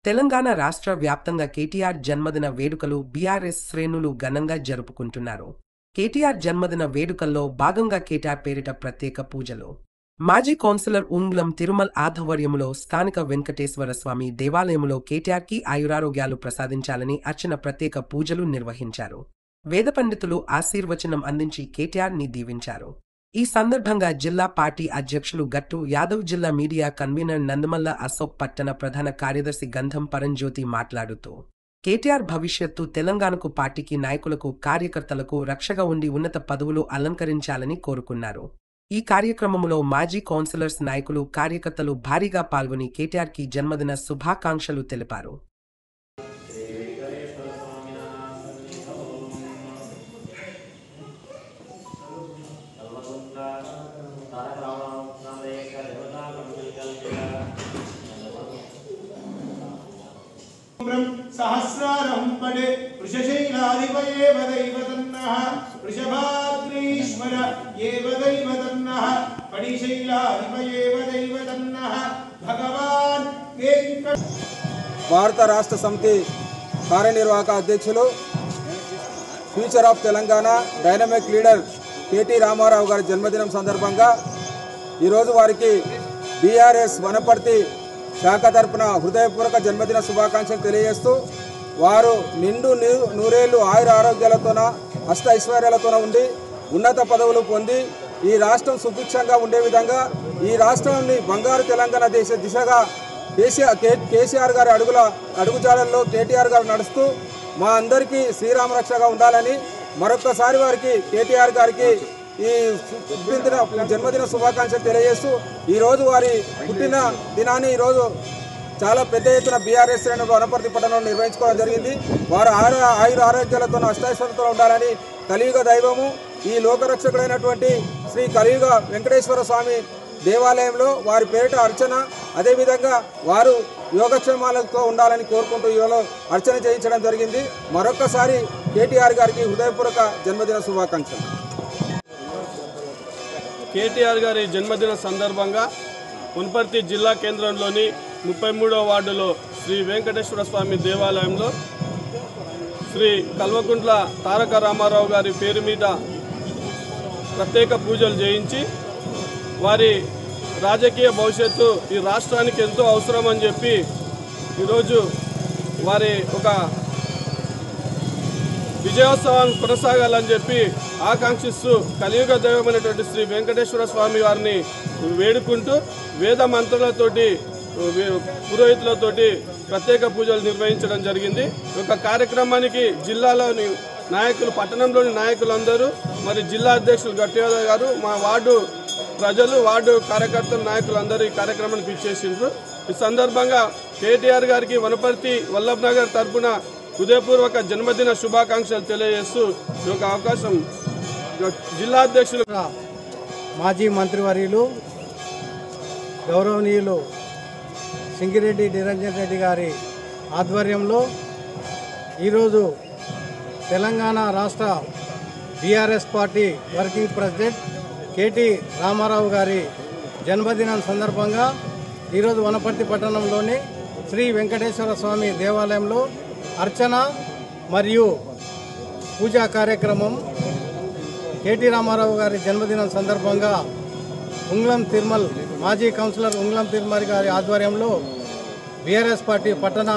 తెలంగాణ రాష్ట్ర వ్యాప్తంగా కేటీఆర్ జన్మదిన వేడుకలు బీఆర్ఎస్ శ్రేణులు ఘనంగా జరుపుకుంటున్నారు. కేటీఆర్ జన్మదిన వేడుకల్లో భాగంగా కేటీఆర్ పేరిట ప్రత్యేక పూజలు. మాజీ కౌన్సిలర్ ఉంగ్లం తిరుమల్ ఆధ్వర్యంలో స్థానిక వెంకటేశ్వర స్వామి దేవాలయంలో కేటీఆర్కి ఆయురారోగ్యాలు ప్రసాదించాలని అర్చన ప్రత్యేక పూజలు నిర్వహించారు. వేద పండితులు ఆశీర్వచనం అందించి కేటీఆర్ని దీవించారు. ఈ సందర్భంగా జిల్లా పార్టీ అధ్యక్షులు గట్టు యాదవ్, జిల్లా మీడియా కన్వీనర్ నందమల్ల అశోక్, పట్టణ ప్రధాన కార్యదర్శి గంధం పరంజ్యోతి మాట్లాడుతూ కేటీఆర్ భవిష్యత్తు తెలంగాణకు, పార్టీకి, నాయకులకు, కార్యకర్తలకు రక్షగా ఉండి ఉన్నత పదవులు అలంకరించాలని కోరుకున్నారు. ఈ కార్యక్రమంలో మాజీ కౌన్సిలర్స్, నాయకులు, కార్యకర్తలు భారీగా పాల్గొని కేటీఆర్కి జన్మదిన శుభాకాంక్షలు తెలిపారు. सहस्रारं पडे वृषशैलाधिपयेव दैवतन्नः वृषभाद्रीश्वर एव दैवतन्नः पडिशैलाधिपयेव दैवतन्नः भगवान् वेंकट భారత రాష్ట్ర సమితి కార్యనిర్వాహక అధ్యక్షులు, future of Telangana dynamic leader KT Rama Rao గారి జన్మదినం సందర్భంగా ఈరోజు వారికి బీఆర్ఎస్ వనపర్తి శాఖ తరపున హృదయపూర్వక జన్మదిన శుభాకాంక్షలు తెలియజేస్తూ, వారు నిండు నూరేళ్లు ఆయుర ఆరోగ్యాలతోన, అష్ట ఐశ్వర్యాలతోన ఉండి ఉన్నత పదవులు పొంది ఈ రాష్ట్రం సుభిక్షంగా ఉండే విధంగా, ఈ రాష్ట్రాన్ని బంగారు తెలంగాణ దిశగా కేసీఆర్ గారి అడుగుజాడల్లో కేటీఆర్ గారు నడుస్తూ మా అందరికీ శ్రీరామ రక్షగా ఉండాలని మరొక్కసారి వారికి కేటీఆర్ గారికి ఈ జన్మదిన శుభాకాంక్షలు తెలియజేస్తూ, ఈరోజు వారి పుట్టిన దినాన్ని ఈరోజు చాలా పెద్ద ఎత్తున బీఆర్ఎస్ శ్రేణులు వనపర్తి పట్టణంలో నిర్వహించుకోవడం జరిగింది. వారు ఆయుర ఆరోగ్యాలతో అష్టైశ్వర్యంతో ఉండాలని కలియుగ దైవము, ఈ లోకరక్షకుడైనటువంటి శ్రీ కలియుగ వెంకటేశ్వర స్వామి దేవాలయంలో వారి పేరిట అర్చన, అదేవిధంగా వారు యోగక్షేమాలతో ఉండాలని కోరుకుంటూ ఈరోజు అర్చన చేయించడం జరిగింది. మరొక్కసారి కేటీఆర్ గారికి హృదయపూర్వక జన్మదిన శుభాకాంక్షలు. కేటీఆర్ గారి జన్మదిన సందర్భంగా వనపర్తి జిల్లా కేంద్రంలోని 33వ వార్డులో శ్రీ వెంకటేశ్వర స్వామి దేవాలయంలో శ్రీ కల్వకుంట్ల తారక రామారావు గారి పేరు మీద ప్రత్యేక పూజలు చేయించి, వారి రాజకీయ భవిష్యత్తు ఈ రాష్ట్రానికి ఎంతో అవసరం అని చెప్పి ఈరోజు వారి ఒక విజయోత్సవాన్ని కొనసాగాలని చెప్పి ఆకాంక్షిస్తూ కలియుగ దైవమైనటువంటి శ్రీ వెంకటేశ్వర స్వామి వారిని వేడుకుంటూ వేద మంత్రులతోటి, పురోహితులతోటి ప్రత్యేక పూజలు నిర్వహించడం జరిగింది. ఒక కార్యక్రమానికి జిల్లాలోని నాయకులు, పట్టణంలోని నాయకులందరూ, మరి జిల్లా అధ్యక్షులు గట్టియాదవ్ గారు, మా వార్డు ప్రజలు, వార్డు కార్యకర్తలు, నాయకులందరూ ఈ కార్యక్రమానికి ఇచ్చేసిండ్రు. ఈ సందర్భంగా కేటీఆర్ గారికి వనపర్తి వల్లభ్ నగర్ తరఫున హృదయపూర్వక జన్మదిన శుభాకాంక్షలు తెలియజేస్తూ ఈ యొక్క అవకాశం జిల్లా అధ్యక్షులు, మాజీ మంత్రివర్యులు, గౌరవనీయులు సింగిరెడ్డి నిరంజన్ రెడ్డి గారి ఆధ్వర్యంలో ఈరోజు తెలంగాణ రాష్ట్ర BRS party working president KT Rama Rao గారి జన్మదినం సందర్భంగా ఈరోజు వనపర్తి పట్టణంలోని శ్రీ వెంకటేశ్వర స్వామి దేవాలయంలో అర్చన మరియు పూజా కార్యక్రమం కేటీ రామారావు గారి జన్మదినం సందర్భంగా ఉంగ్లం తిరుమల్ మాజీ కౌన్సిలర్ ఉంగ్లం తిరుమల్ గారి ఆధ్వర్యంలో బీఆర్ఎస్ పార్టీ పట్టణ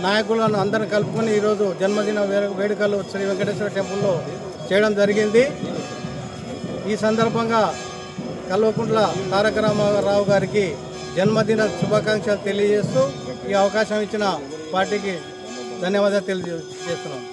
నాయకులను అందరిని కలుపుకొని ఈరోజు జన్మదిన వేడుకలు శ్రీ వెంకటేశ్వర టెంపుల్లో చేయడం జరిగింది. ఈ సందర్భంగా కల్వకుంట్ల తారక రామారావు గారికి జన్మదిన శుభాకాంక్షలు తెలియజేస్తూ ఈ అవకాశం ఇచ్చిన పార్టీకి ధన్యవాదాలు తెలియజేస్తున్నాం.